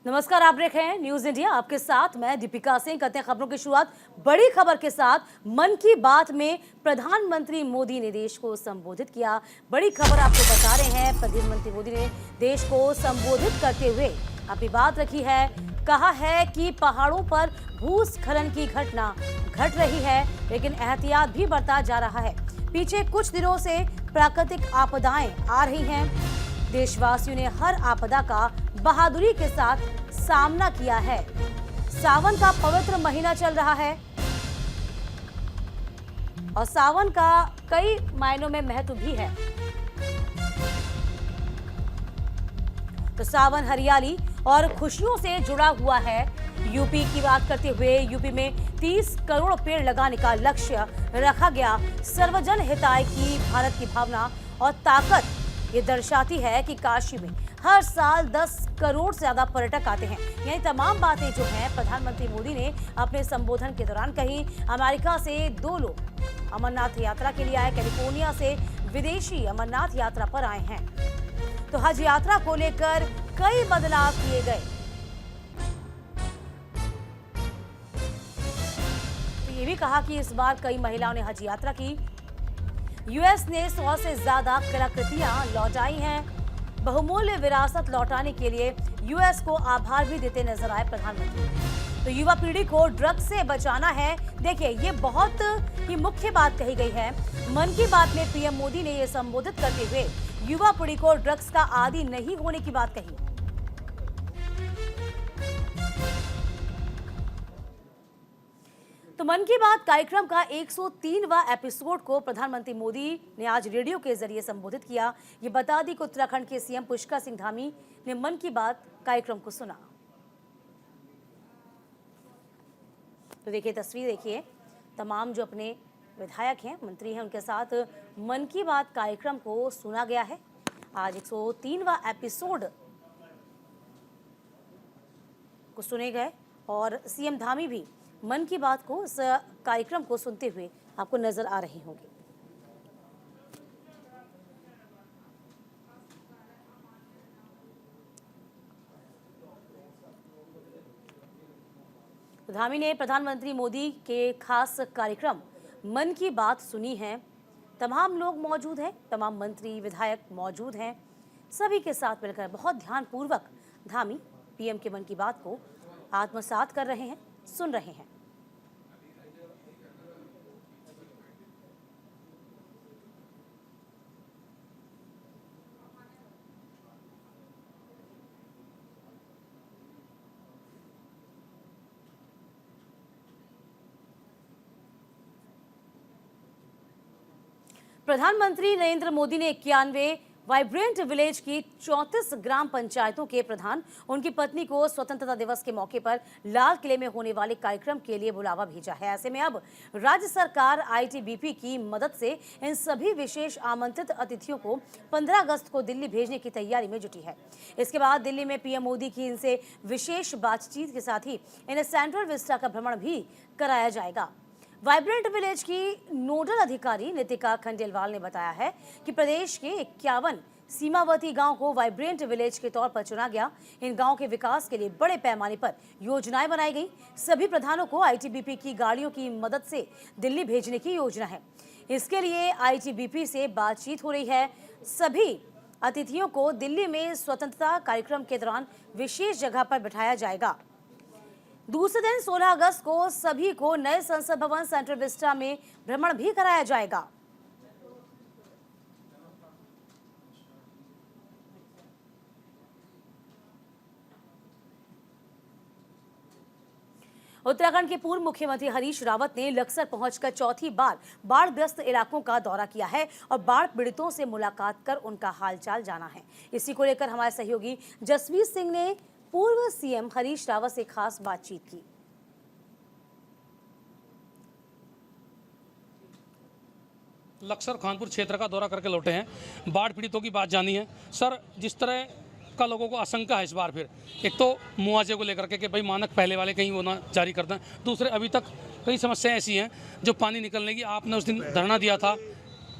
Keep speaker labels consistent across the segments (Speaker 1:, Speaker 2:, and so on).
Speaker 1: नमस्कार, आप देख रहे हैं न्यूज इंडिया। आपके साथ मैं दीपिका सिंह। करते हैं खबरों की शुरुआत बड़ी खबर के साथ। मन की बात में प्रधानमंत्री मोदी ने देश को संबोधित किया। बड़ी खबर आपको बता रहे हैं, प्रधानमंत्री मोदी ने देश को संबोधित करते हुए अपनी बात रखी है। कहा है कि पहाड़ों पर भूस्खलन की घटना घट रही है, लेकिन एहतियात भी बरता जा रहा है। पीछे कुछ दिनों से प्राकृतिक आपदाएं आ रही हैं। देशवासियों ने हर आपदा का बहादुरी के साथ सामना किया है। सावन का पवित्र महीना चल रहा है और सावन का कई मायनों में महत्व भी है। तो सावन हरियाली और खुशियों से जुड़ा हुआ है। यूपी की बात करते हुए यूपी में 30 करोड़ पेड़ लगाने का लक्ष्य रखा गया। सर्वजन हिताय की भारत की भावना और ताकत ये दर्शाती है कि काशी में हर साल 10 करोड़ से ज्यादा पर्यटक आते हैं। यही तमाम बातें जो हैं प्रधानमंत्री मोदी ने अपने संबोधन के दौरान कही। अमेरिका से 2 लोग अमरनाथ यात्रा के लिए आए। कैलिफोर्निया से विदेशी अमरनाथ यात्रा पर आए हैं। तो हज यात्रा को लेकर कई बदलाव किए गए। तो ये भी कहा कि इस बार कई महिलाओं ने हज यात्रा की। यूएस ने 100 से ज्यादा कलाकृतियां लौटाई हैं। बहुमूल्य विरासत लौटाने के लिए यूएस को आभार भी देते नजर आए प्रधानमंत्री। तो युवा पीढ़ी को ड्रग्स से बचाना है। देखिए, ये बहुत ही मुख्य बात कही गई है। मन की बात में पीएम मोदी ने यह संबोधित करते हुए युवा पीढ़ी को ड्रग्स का आदी नहीं होने की बात कही। तो मन की बात कार्यक्रम का 103वां एपिसोड को प्रधानमंत्री मोदी ने आज रेडियो के जरिए संबोधित किया। ये बता दी कि उत्तराखंड के सीएम पुष्कर सिंह धामी ने मन की बात कार्यक्रम को सुना। तो देखिए, तस्वीर देखिए, तमाम जो अपने विधायक हैं, मंत्री हैं, उनके साथ मन की बात कार्यक्रम को सुना गया है। आज 103वां एपिसोड को सुने गए और सीएम धामी भी मन की बात को, इस कार्यक्रम को सुनते हुए आपको नजर आ रहे होंगे। धामी ने प्रधानमंत्री मोदी के खास कार्यक्रम मन की बात सुनी है। तमाम लोग मौजूद हैं, तमाम मंत्री विधायक मौजूद हैं। सभी के साथ मिलकर बहुत ध्यानपूर्वक धामी पीएम के मन की बात को आत्मसात कर रहे हैं, सुन रहे हैं। प्रधानमंत्री नरेंद्र मोदी ने 91 वाइब्रेंट विलेज की 34 ग्राम पंचायतों के प्रधान, उनकी पत्नी को स्वतंत्रता दिवस के मौके पर लाल किले में होने वाले कार्यक्रम के लिए बुलावा भेजा है। ऐसे में अब राज्य सरकार आईटीबीपी की मदद से इन सभी विशेष आमंत्रित अतिथियों को 15 अगस्त को दिल्ली भेजने की तैयारी में जुटी है। इसके बाद दिल्ली में पीएम मोदी की इनसे विशेष बातचीत के साथ ही इन्हें सेंट्रल विस्टा का भ्रमण भी कराया जाएगा। वाइब्रेंट विलेज की नोडल अधिकारी नितिका खंडेलवाल ने बताया है कि प्रदेश के 51 सीमावर्ती गांव को वाइब्रेंट विलेज के तौर पर चुना गया। इन गांव के विकास के लिए बड़े पैमाने पर योजनाएं बनाई गई। सभी प्रधानों को आईटीबीपी की गाड़ियों की मदद से दिल्ली भेजने की योजना है। इसके लिए आईटीबीपी से बातचीत हो रही है। सभी अतिथियों को दिल्ली में स्वतंत्रता कार्यक्रम के दौरान विशेष जगह पर बिठाया जाएगा। दूसरे दिन 16 अगस्त को सभी को नए संसद भवन सेंट्रल विस्टा में भ्रमण भी कराया जाएगा। उत्तराखंड के पूर्व मुख्यमंत्री हरीश रावत ने लक्सर पहुंचकर चौथी बार बाढ़ग्रस्त इलाकों का दौरा किया है और बाढ़ पीड़ितों से मुलाकात कर उनका हालचाल जाना है। इसी को लेकर हमारे सहयोगी जसवीर सिंह ने पूर्व सीएम हरीश रावत से खास बातचीत की।
Speaker 2: लक्सर खानपुर क्षेत्र का दौरा करके लौटे हैं। बाढ़ पीड़ितों की बात जानी है। सर, जिस तरह का लोगों को आशंका है इस बार, फिर एक तो मुआवजे को लेकर के कि भाई मानक पहले वाले कहीं वो ना जारी कर दें। दूसरे, अभी तक कई समस्याएं ऐसी हैं जो पानी निकलने की, आपने उस दिन धरना दिया था।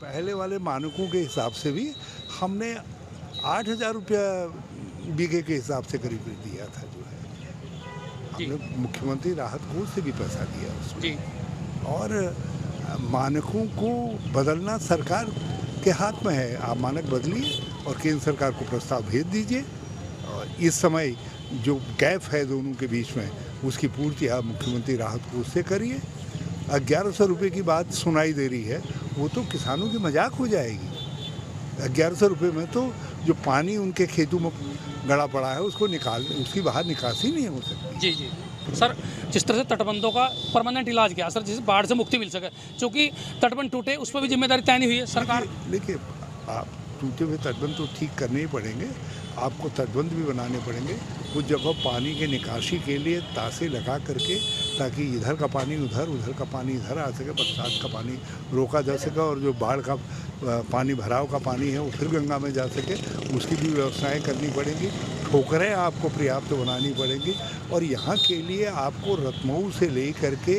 Speaker 3: पहले वाले मानकों के हिसाब से भी हमने 8,000 रुपया बीघे के हिसाब से करीब दिया था जो है। हमने मुख्यमंत्री राहत कोष से भी पैसा दिया उसमें।
Speaker 2: जी
Speaker 3: और मानकों को बदलना सरकार के हाथ में है। आप मानक बदलिए और केंद्र सरकार को प्रस्ताव भेज दीजिए। और इस समय जो गैप है दोनों के बीच में, उसकी पूर्ति आप मुख्यमंत्री राहत कोष से करिए। 1100 रुपये की बात सुनाई दे रही है, वो तो किसानों की मजाक हो जाएगी। 1100 रुपये में तो जो पानी उनके खेतों में गड़ा पड़ा है उसको उसकी बाहर निकासी नहीं हो सकती।
Speaker 2: जी जी सर, जिस तरह से तटबंधों का परमानेंट इलाज किया सर, जिससे बाढ़ से मुक्ति मिल सके, क्योंकि तटबंध टूटे उस पर भी जिम्मेदारी तय नहीं हुई है सरकार।
Speaker 3: देखिए, आप टूटे हुए तटबंध तो ठीक करने ही पड़ेंगे, आपको तटबंध भी बनाने पड़ेंगे। कुछ जगह पानी के निकासी के लिए तासे लगा करके, ताकि इधर का पानी उधर, उधर का पानी इधर आ सके, बरसात का पानी रोका जा सके, और जो बाढ़ का पानी भराव का पानी है वो फिर गंगा में जा सके, उसकी भी व्यवस्थाएं करनी पड़ेंगी। ठोकरें आपको पर्याप्त बनानी पड़ेंगी। और यहाँ के लिए आपको रतमऊ से ले करके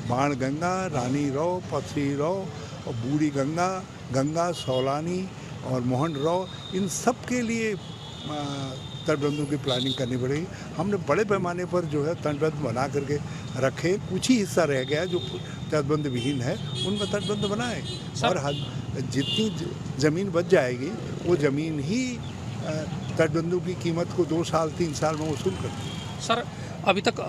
Speaker 3: बाणगंगा, रानी राव, पथरी राव और बूढ़ी गंगा, गंगा सौलानी और मोहन राव, इन सब के लिए तटबंधों की प्लानिंग करनी पड़ेगी। हमने बड़े पैमाने पर जो है तटबंध बना करके रखे। कुछ ही हिस्सा रह गया जो तटबंध विहीन है, उनमें तटबंध बनाए। और जितनी ज़मीन बच जाएगी वो ज़मीन ही तटबंधों की कीमत को 2 साल 3 साल में वसूल कर।
Speaker 2: सर, अभी तक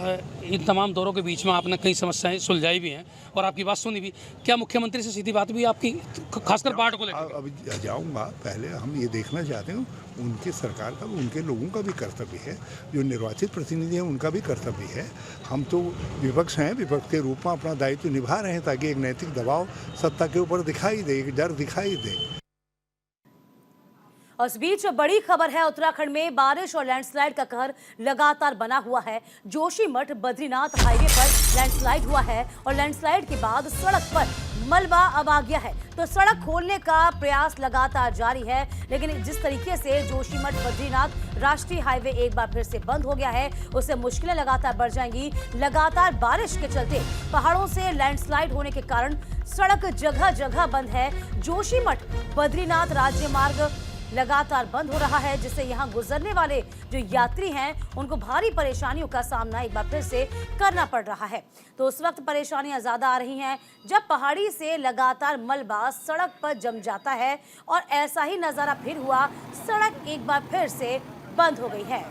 Speaker 2: इन तमाम दौरों के बीच में आपने कई समस्याएं सुलझाई भी हैं और आपकी बात सुनी भी। क्या मुख्यमंत्री से सीधी बात भी आपकी, खासकर बाढ़ को लेकर?
Speaker 3: अभी जाऊंगा, पहले हम ये देखना चाहते हैं उनकी सरकार का, उनके लोगों का भी कर्तव्य है, जो निर्वाचित प्रतिनिधि हैं उनका भी कर्तव्य है। हम तो विपक्ष हैं, विपक्ष के रूप में अपना दायित्व निभा रहे हैं, ताकि एक नैतिक दबाव सत्ता के ऊपर दिखाई दे, एक डर दिखाई दे।
Speaker 1: और इस बीच बड़ी खबर है, उत्तराखंड में बारिश और लैंडस्लाइड का कहर लगातार बना हुआ है। जोशीमठ बद्रीनाथ हाईवे पर लैंडस्लाइड हुआ है और लैंडस्लाइड के बाद सड़क पर मलबा अब आ गया है, तो सड़क खोलने का प्रयास लगातार जारी है। लेकिन जिस तरीके से जोशीमठ बद्रीनाथ राष्ट्रीय हाईवे एक बार फिर से बंद हो गया है, उससे मुश्किलें लगातार बढ़ जाएंगी। लगातार बारिश के चलते पहाड़ों से लैंडस्लाइड होने के कारण सड़क जगह जगह बंद है। जोशीमठ बद्रीनाथ राज्य मार्ग लगातार बंद हो रहा है, जिससे यहां गुजरने वाले जो यात्री हैं उनको भारी परेशानियों का सामना एक बार फिर से करना पड़ रहा है। तो उस वक्त परेशानियां ज्यादा आ रही हैं जब पहाड़ी से लगातार मलबा सड़क पर जम जाता है, और ऐसा ही नजारा फिर हुआ, सड़क एक बार फिर से बंद हो गई है।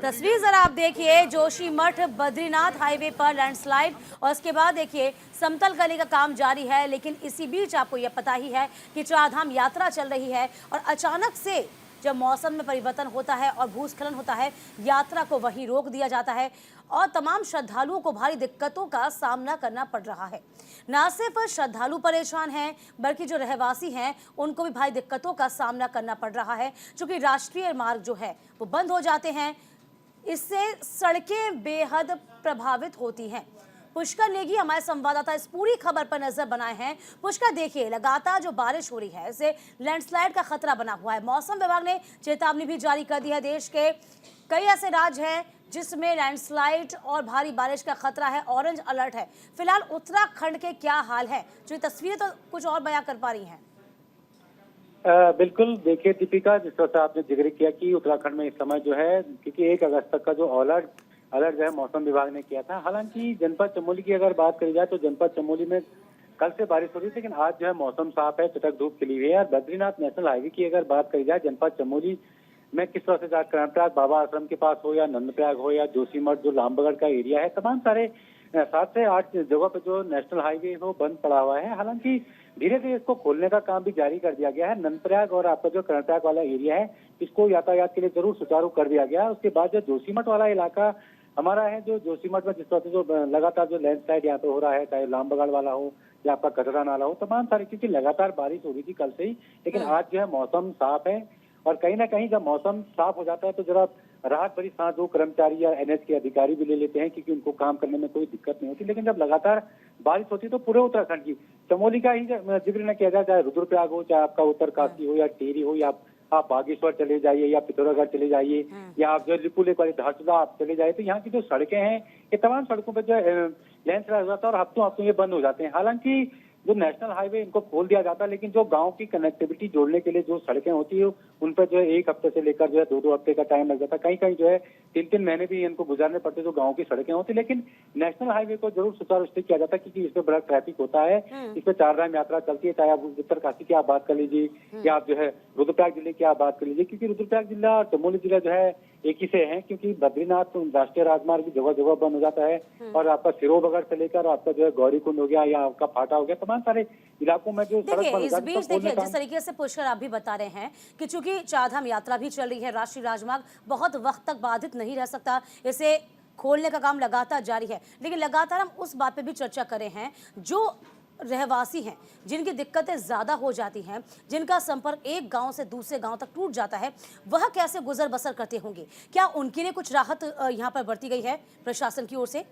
Speaker 1: तस्वीर जरा आप देखिए, जोशीमठ बद्रीनाथ हाईवे पर लैंडस्लाइड, और उसके बाद देखिए समतल करने का काम जारी है। लेकिन इसी बीच आपको यह पता ही है कि चारधाम यात्रा चल रही है, और अचानक से जब मौसम में परिवर्तन होता है और भूस्खलन होता है, यात्रा को वहीं रोक दिया जाता है और तमाम श्रद्धालुओं को भारी दिक्कतों का सामना करना पड़ रहा है। न सिर्फ श्रद्धालु परेशान हैं, बल्कि जो रहवासी हैं उनको भी भारी दिक्कतों का सामना करना पड़ रहा है, क्योंकि राष्ट्रीय मार्ग जो है वो बंद हो जाते हैं। इससे सड़कें बेहद प्रभावित होती हैं। पुष्कर नेगी हमारे संवाददाता इस पूरी खबर पर नजर बनाए हैं। पुष्कर, देखिए लगातार जो बारिश हो रही है, इससे लैंडस्लाइड का खतरा बना हुआ है। मौसम विभाग ने चेतावनी भी जारी कर दी है। देश के कई ऐसे राज्य हैं जिसमें लैंडस्लाइड और भारी बारिश का खतरा है, ऑरेंज अलर्ट है। फिलहाल उत्तराखंड के क्या हाल है? जो तस्वीरें तो कुछ और बयां कर पा रही हैं।
Speaker 4: बिल्कुल, देखिए दीपिका, जिस तरह से आपने जिक्र किया कि उत्तराखंड में इस समय जो है, क्योंकि 1 अगस्त तक का जो अलर्ट जो है मौसम विभाग ने किया था। हालांकि जनपद चमोली की अगर बात करी जाए तो जनपद चमोली में कल से बारिश हो रही थी, लेकिन आज जो है मौसम साफ है, चटक धूप खिली हुई है। और बद्रीनाथ नेशनल हाईवे की अगर बात करी जाए जनपद चमोली में, किस तरह से कर्णप्रयाग बाबा आश्रम के पास हो या नंदप्रयाग हो या जोशीमठ जो लामबगढ़ का एरिया है, तमाम सारे 7 से 8 जगह पे जो नेशनल हाईवे हो बंद पड़ा हुआ है। हालांकि धीरे धीरे इसको खोलने का काम भी जारी कर दिया गया है। नंदप्रयाग और आपका जो कर्णप्रयाग वाला एरिया है, इसको यातायात के लिए जरूर सुचारू कर दिया गया है। उसके बाद जो जोशीमठ वाला इलाका हमारा है, जो जोशीमठ में जिस तरह से जो लगातार जो लैंडस्लाइड यहाँ पे हो रहा है, चाहे लामबगढ़ वाला हो या आपका कटरा नाला हो, तमाम सारी, क्योंकि लगातार बारिश हो रही थी कल से ही, लेकिन आज जो है मौसम साफ है। और कहीं ना कहीं जब मौसम साफ हो जाता है तो जरा राहत भरी सांस जो कर्मचारी या एनएच के अधिकारी भी ले लेते हैं, क्योंकि उनको काम करने में कोई दिक्कत नहीं होती। लेकिन जब लगातार बारिश होती है तो पूरे उत्तराखंड की, चमोली का ही जिक्र न किया जाए, चाहे रुद्रप्रयाग हो, चाहे आपका उत्तरकाशी हो या टेरी हो, या आप बागेश्वर चले जाइए या पिथौरागढ़ चले जाइए, या आप जो लिपू लेक वाली धारचूला आप चले जाइए, तो यहाँ की जो सड़कें हैं, ये तमाम सड़कों पर जो लैंडस्लाइड हो जाता है और हफ्तों ये बंद हो जाते हैं। हालांकि जो नेशनल हाईवे इनको खोल दिया जाता, लेकिन जो गांव की कनेक्टिविटी जोड़ने के लिए जो सड़कें होती है उन पर जो है 1 हफ्ते से लेकर जो है 2-2 हफ्ते का टाइम लग जाता है। कहीं कहीं जो है 3-3 महीने भी इनको गुजारने पड़ते जो गाँव की सड़कें होती। लेकिन नेशनल हाईवे को जरूर सुचारू रूप से किया जाता है, क्योंकि इस पे बड़ा ट्रैफिक होता है, इस पे 4 धाम यात्रा चलती है, चाहे आप उत्तरकाशी की आप बात कर लीजिए या आप जो है रुद्रप्रयाग जिले की आप बात कर लीजिए, क्योंकि रुद्रप्रयाग जिला और चमोली जिला जो है एक ही से हैं, क्योंकि बद्रीनाथ राष्ट्रीय राजमार्ग भी जगह जगह बंद हो जाता है और आपका सिरोबगढ़ से लेकर आपका जो है गौरीकुंड हो गया या आपका फाटा हो गया, तमाम सारे इलाकों में जो सड़क बंद
Speaker 1: देखिए
Speaker 4: हो
Speaker 1: इस
Speaker 4: जाती है,
Speaker 1: बीच
Speaker 4: तो खोलने
Speaker 1: देखिए
Speaker 4: का
Speaker 1: जिस तरीके से पुष्कर आप भी बता रहे हैं कि चूंकि चारधाम यात्रा भी चल रही है, राष्ट्रीय राजमार्ग बहुत वक्त तक बाधित नहीं रह सकता, इसे खोलने का काम लगातार जारी है। लेकिन लगातार हम उस बात पे भी चर्चा कर रहे हैं जो रहवासी हैं जिनकी दिक्कतें ज़्यादा हो जाती हैं, जिनका संपर्क एक गांव से दूसरे गांव तक टूट जाता है, वह कैसे गुजर बसर करते होंगे? क्या उनके लिए कुछ राहत यहाँ पर बरती गई है प्रशासन की ओर से?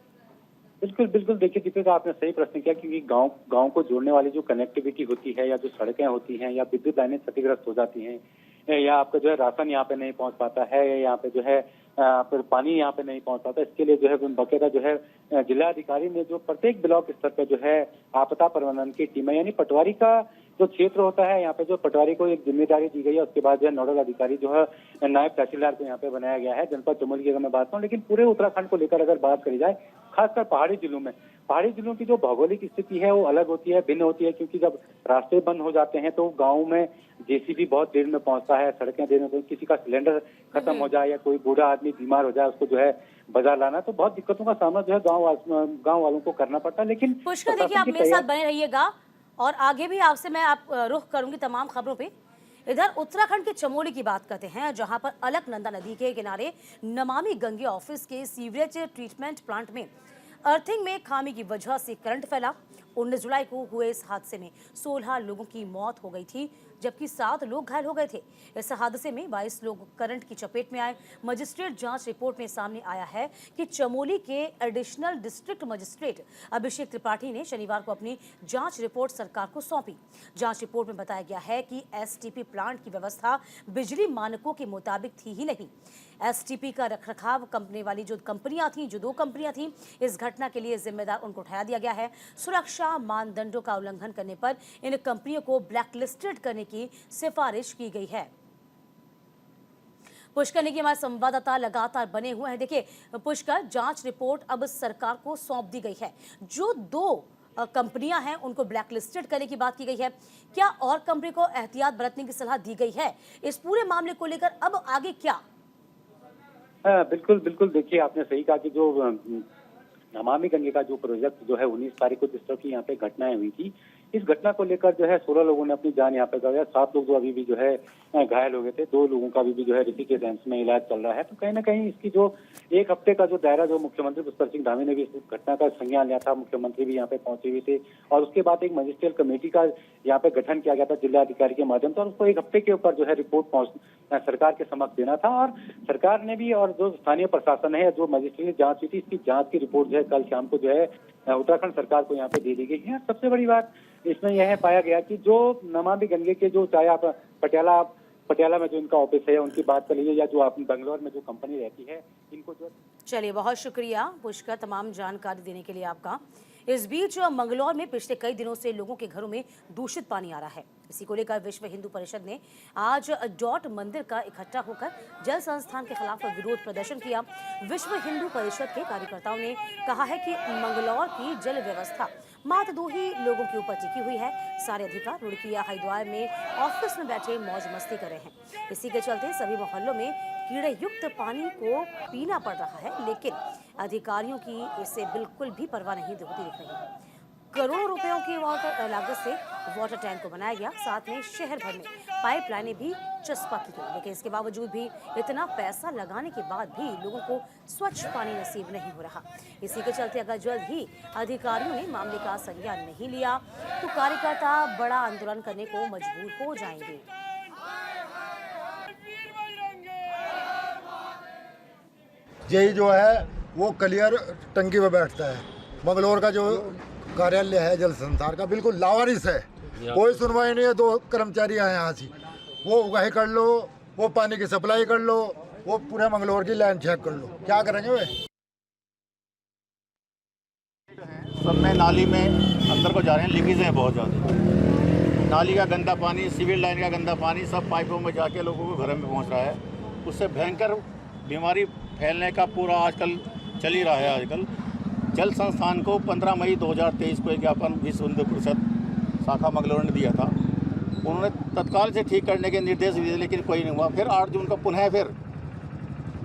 Speaker 4: बिल्कुल बिल्कुल, देखिए दीपिका आपने सही प्रश्न किया, क्योंकि गांव को जोड़ने वाली जो कनेक्टिविटी होती है या जो सड़कें होती हैं या विद्युत लाइनें क्षतिग्रस्त हो जाती हैं या आपका जो है राशन यहाँ पे नहीं पहुंच पाता है, यहाँ पे जो है फिर पानी यहाँ पे नहीं पहुंच पाता, इसके लिए जो है बकायदा जो है जिलाधिकारी ने जो प्रत्येक ब्लॉक स्तर पे जो है आपदा प्रबंधन की टीमें, यानी पटवारी का जो क्षेत्र होता है यहाँ पे जो पटवारी को एक जिम्मेदारी दी गई है, उसके बाद जो है नोडल अधिकारी जो है नायब तहसीलदार को यहाँ पे बनाया गया है। जनपद चमोली की अगर मैं बात करूँ, लेकिन पूरे उत्तराखंड को लेकर अगर बात करी जाए, खासकर पहाड़ी जिलों की जो भौगोलिक स्थिति है वो अलग होती है, भिन्न होती है, क्योंकि जब रास्ते बंद हो जाते हैं तो गाँव में जेसीबी बहुत देर में पहुंचता है, सड़कें देर में, किसी का सिलेंडर खत्म हो जाए या कोई बूढ़ा आदमी बीमार हो जाए, उसको जो है बाजार लाना, तो बहुत दिक्कतों का सामना जो है गाँव वालों को करना पड़ता है। लेकिन
Speaker 1: पुष्कर देखिए आप मेरे साथ बने रहिएगा और आगे भी आपसे मैं रुख करूंगी तमाम खबरों पे। इधर उत्तराखंड के चमोली की बात करते हैं, जहां पर अलकनंदा नदी के किनारे नमामि गंगे ऑफिस के सीवरेज ट्रीटमेंट प्लांट में अर्थिंग में खामी की वजह से करंट फैला। 19 जुलाई को हुए इस हादसे में 16 लोगों की मौत हो गई थी, जबकि 7 लोग घायल हो गए थे। इस हादसे में 22 लोग करंट की चपेट में आए। मजिस्ट्रेट जांच रिपोर्ट में सामने आया है कि चमोली के एडिशनल डिस्ट्रिक्ट मजिस्ट्रेट अभिषेक त्रिपाठी ने शनिवार को अपनी जांच रिपोर्ट सरकार को सौंपी। जांच रिपोर्ट में बताया गया है कि एसटीपी प्लांट की व्यवस्था बिजली मानकों के मुताबिक थी ही नहीं। एसटीपी का रखरखाव करने वाली जो दो कंपनियां थीं, इस घटना के लिए जिम्मेदार उनको ठहरा दिया गया है। सुरक्षा मानदंडों का उल्लंघन करने पर इन कंपनियों को ब्लैकलिस्टेड करने की सिफारिश की गई है। पुष्कर ने कि हमारे संवाददाता लगातार बने हुए हैं। देखिए पुष्कर, जांच रिपोर्ट अब सरकार को सौंप दी गई है। जो 2 कंपनियां हैं उनको ब्लैकलिस्टेड करने की बात की गई है। क्या और कंपनी को एहतियात बरतने की सलाह दी गई है? इस पूरे मामले को लेकर अब आगे क्या?
Speaker 4: बिल्कुल बिल्कुल, देखिए आपने सही कहा कि जो नमामि गंगे का जो प्रोजेक्ट जो है 19 तारीख को जिस तरह की यहाँ पे घटनाएं हुई थी, इस घटना को लेकर जो है 16 लोगों ने अपनी जान यहाँ पे गंवाई, 7 लोग जो अभी भी जो है घायल हो गए थे, 2 लोगों का अभी भी जो है ऋषिकेश एम्स में इलाज चल रहा है। तो कहीं ना कहीं इसकी जो 1 हफ्ते का जो दायरा जो मुख्यमंत्री पुष्कर सिंह धामी ने भी इस घटना का संज्ञान लिया था, मुख्यमंत्री भी यहाँ पे पहुंचे हुए थे और उसके बाद एक मजिस्ट्रियल कमेटी का यहाँ पे गठन किया गया था जिलाधिकारी के माध्यम से, और उसको 1 हफ्ते के ऊपर जो है रिपोर्ट सरकार के समक्ष देना था। और सरकार ने भी और जो स्थानीय प्रशासन है, जो मजिस्ट्रियल जांच हुई थी, इसकी जांच की रिपोर्ट जो है कल शाम को जो है उत्तराखंड सरकार को यहाँ पे दे दी गई है। सबसे बड़ी बात इसमें यह पाया गया कि जो नमामि गंगे के जो, चाहे आप पटियाला में जो इनका ऑफिस है उनकी बात कर लीजिए या जो आप बेंगलोर में जो कंपनी रहती है, इनको जो। चलिए
Speaker 1: बहुत शुक्रिया पुष्कर तमाम जानकारी देने के लिए आपका। इस बीच मंगलौर में पिछले कई दिनों से लोगों के घरों में दूषित पानी आ रहा है। इसी को लेकर विश्व हिंदू परिषद ने आज डॉट मंदिर का इकट्ठा होकर जल संस्थान के खिलाफ विरोध प्रदर्शन किया। विश्व हिंदू परिषद के कार्यकर्ताओं ने कहा है कि मंगलौर की जल व्यवस्था मात्र 2 ही लोगों के ऊपर टिकी हुई है। सारे अधिकार रुड़की या हरिद्वार में ऑफिस में बैठे मौज मस्ती कर रहे हैं। इसी के चलते सभी मोहल्लों में कीड़े युक्त पानी को पीना पड़ रहा है, लेकिन अधिकारियों की इससे बिल्कुल भी परवाह नहीं होती दिख रही। करोड़ों रुपयों की लागत से वाटर टैंक को बनाया गया, साथ में शहर भर में पाइपलाइनें भी चस्पा की गई, लेकिन इसके बावजूद भी इतना पैसा लगाने के बाद भी लोगों को स्वच्छ पानी नसीब नहीं हो रहा। इसी के चलते अगर जल्द ही अधिकारियों ने मामले का संज्ञान नहीं लिया तो कार्यकर्ता बड़ा आंदोलन करने को मजबूर हो जाएंगे।
Speaker 5: यही जो है वो क्लियर टंकी में बैठता है। मंगलौर का जो कार्यालय है जल संसार का बिल्कुल लावारिस है, कोई सुनवाई नहीं है। 2 कर्मचारी आए यहाँ से, वो उगाही कर लो, वो पानी की सप्लाई कर लो, वो पूरे मंगलौर की लाइन चेक कर लो, क्या करेंगे वे?
Speaker 6: सब में नाली में अंदर अंदर को जा रहे हैं, लीकेज है बहुत ज़्यादा। नाली का गंदा पानी, सिविल लाइन का गंदा पानी सब पाइपों में जाके लोगों को घर में पहुंच रहा है। उससे भयंकर बीमारी फैलने का पूरा आजकल चल ही रहा है। आजकल जल संस्थान को 15 मई 2023 को एक ज्ञापन विश्व हिंदू परिषद शाखा मंगलौर ने दिया था। उन्होंने तत्काल से ठीक करने के निर्देश दिए, लेकिन कोई नहीं हुआ। फिर 8 जून को पुनः फिर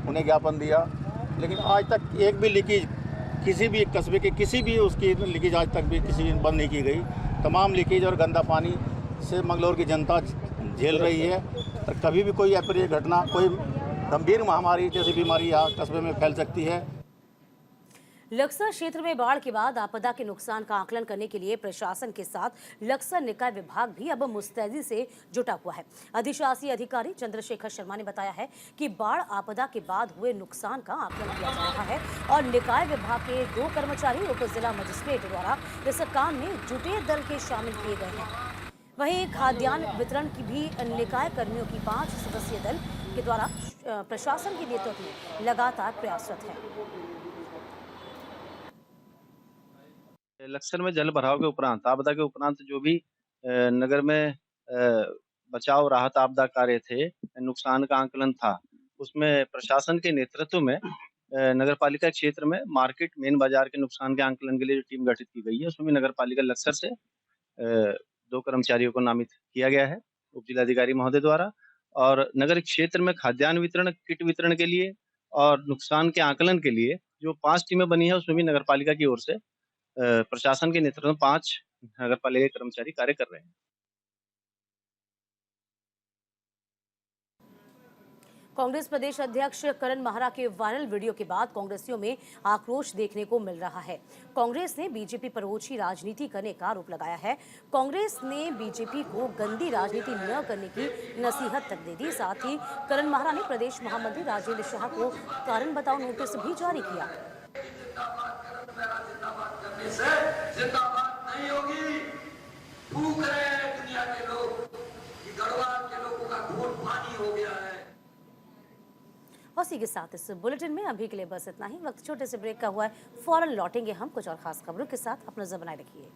Speaker 6: उन्हें ज्ञापन दिया, लेकिन आज तक एक भी लीकेज किसी भी कस्बे के किसी भी उसकी लीकेज आज तक भी किसी भी बंद नहीं की गई। तमाम लीकेज और गंदा पानी से मंगलौर की जनता झेल रही है। और कभी भी कोई अप्रिय घटना, कोई गंभीर महामारी जैसी बीमारी यहाँ कस्बे में फैल सकती है।
Speaker 1: लक्सर क्षेत्र में बाढ़ के बाद आपदा के नुकसान का आकलन करने के लिए प्रशासन के साथ लक्सर निकाय विभाग भी अब मुस्तैदी से जुटा हुआ है। अधिशासी अधिकारी चंद्रशेखर शर्मा ने बताया है कि बाढ़ आपदा के बाद हुए नुकसान का आकलन किया जा रहा है और निकाय विभाग के 2 कर्मचारी उप जिला मजिस्ट्रेट द्वारा इस काम में जुटे दल के शामिल किए गए हैं। वहीं खाद्यान्न वितरण की भी निकाय कर्मियों की 5 सदस्यीय दल के द्वारा प्रशासन के नेतृत्व में लगातार प्रयासरत है।
Speaker 7: लक्सर में जल भराव के उपरांत, आपदा के उपरांत जो भी नगर में बचाव राहत आपदा कार्य थे, नुकसान का आंकलन था, उसमें प्रशासन के नेतृत्व में नगर पालिका क्षेत्र में मार्केट मेन बाजार के नुकसान के आंकलन के लिए जो टीम गठित की गई है, उसमें नगर पालिका लक्सर से 2 कर्मचारियों को नामित किया गया है उप जिलाधिकारी महोदय द्वारा। और नगर क्षेत्र में खाद्यान्न वितरण, किट वितरण के लिए और नुकसान के आकलन के लिए जो 5 टीमें बनी है, उसमें भी नगर पालिका की ओर से प्रशासन के नेतृत्व में 5 नगर पालिका के कर्मचारी कार्य कर रहे हैं।
Speaker 1: कांग्रेस प्रदेश अध्यक्ष करण माहरा के वायरल वीडियो के बाद कांग्रेसियों में आक्रोश देखने को मिल रहा है। कांग्रेस ने बीजेपी पर ओछी राजनीति करने का आरोप लगाया है। कांग्रेस ने बीजेपी को गंदी राजनीति न करने की नसीहत तक दे दी। साथ ही करण माहरा ने प्रदेश महामंत्री राजेंद्र शाह को कारण बताओ नोटिस भी जारी किया।
Speaker 8: जिंदाबाद नहीं होगी, भूख रहे हैं दुनिया के लोग कि गढ़वाल के लोगों का खून पानी हो गया है।
Speaker 1: और इसी के साथ इस बुलेटिन में अभी के लिए बस इतना ही। वक्त छोटे से ब्रेक का हुआ है, फौरन लौटेंगे हम कुछ और खास खबरों के साथ। अपना नजर बनाए रखिए।